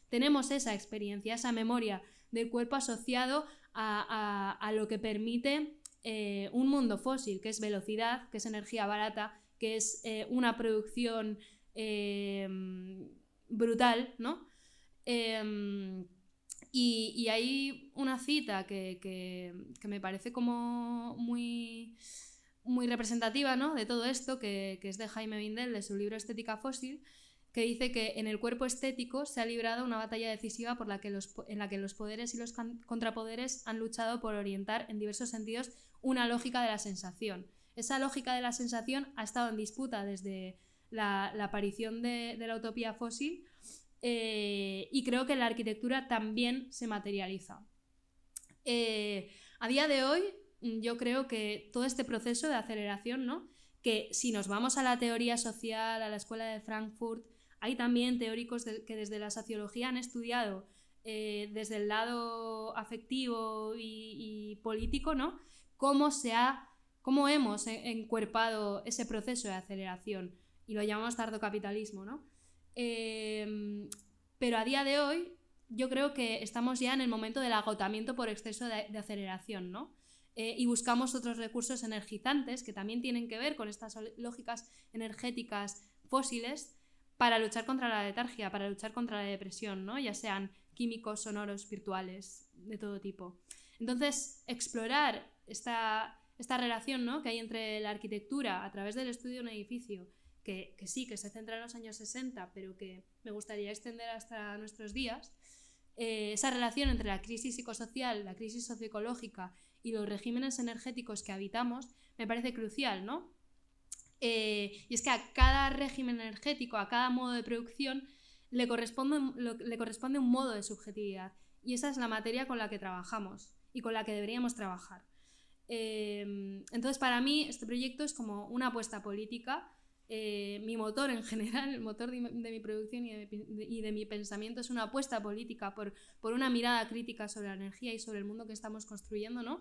Tenemos esa experiencia, esa memoria del cuerpo asociado a lo que permite un mundo fósil, que es velocidad, que es energía barata, que es una producción brutal, ¿no? Y hay una cita que me parece como muy representativa, ¿no?, de todo esto, que es de Jaime Bindel, de su libro Estética Fósil, que dice que en el cuerpo estético se ha librado una batalla decisiva en la que los poderes y los contrapoderes han luchado por orientar en diversos sentidos una lógica de la sensación. Esa lógica de la sensación ha estado en disputa desde la aparición de la utopía fósil, y creo que en la arquitectura también se materializa. A día de hoy, yo creo que todo este proceso de aceleración, ¿no?, que si nos vamos a la teoría social, a la escuela de Frankfurt, hay también teóricos que desde la sociología han estudiado desde el lado afectivo y político, ¿no?, cómo hemos encuerpado ese proceso de aceleración, y lo llamamos tardocapitalismo, ¿no? Pero a día de hoy yo creo que estamos ya en el momento del agotamiento por exceso de aceleración, ¿no? Y buscamos otros recursos energizantes que también tienen que ver con estas lógicas energéticas fósiles para luchar contra la letargia, para luchar contra la depresión, ¿no? Ya sean químicos, sonoros, virtuales, de todo tipo. Entonces, explorar esta relación, ¿no?, que hay entre la arquitectura a través del estudio de un edificio, que sí, que se centra en los años 60, pero que me gustaría extender hasta nuestros días, esa relación entre la crisis psicosocial, la crisis socioecológica y los regímenes energéticos que habitamos, me parece crucial, ¿no? Y es que a cada régimen energético, a cada modo de producción, le corresponde un modo de subjetividad. Y esa es la materia con la que trabajamos y con la que deberíamos trabajar. Entonces, para mí, este proyecto es como una apuesta política. Mi motor en general, el motor de mi producción y de mi pensamiento es una apuesta política por una mirada crítica sobre la energía y sobre el mundo que estamos construyendo, ¿no?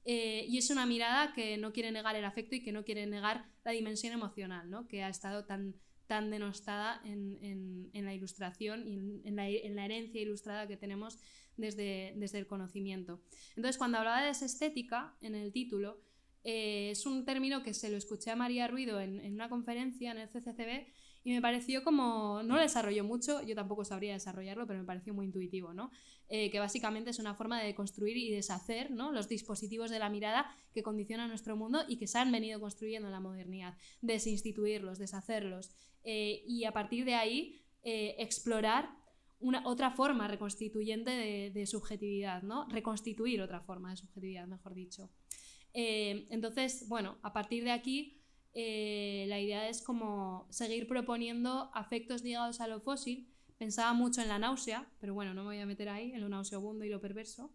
Y es una mirada que no quiere negar el afecto y que no quiere negar la dimensión emocional, ¿no?, que ha estado tan denostada en la ilustración y en la herencia ilustrada que tenemos desde el conocimiento. Entonces, cuando hablaba de desestética en el título, es un término que se lo escuché a María Ruido en una conferencia en el CCCB y me pareció como, no lo desarrolló mucho, yo tampoco sabría desarrollarlo, pero me pareció muy intuitivo, ¿no? Que básicamente es una forma de construir y deshacer, ¿no?, los dispositivos de la mirada que condicionan nuestro mundo y que se han venido construyendo en la modernidad, desinstituirlos, deshacerlos, y a partir de ahí explorar otra forma reconstituyente de subjetividad, ¿no?, reconstituir otra forma de subjetividad, mejor dicho. Entonces, bueno, a partir de aquí la idea es como seguir proponiendo afectos ligados a lo fósil. Pensaba mucho en la náusea, pero bueno, no me voy a meter ahí, en lo nauseabundo y lo perverso.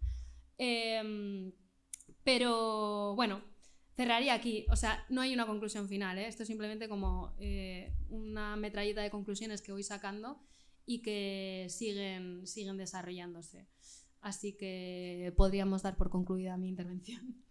Pero bueno, cerraría aquí. O sea, no hay una conclusión final, ¿eh? Esto es simplemente como una metralleta de conclusiones que voy sacando y que siguen desarrollándose. Así que podríamos dar por concluida mi intervención.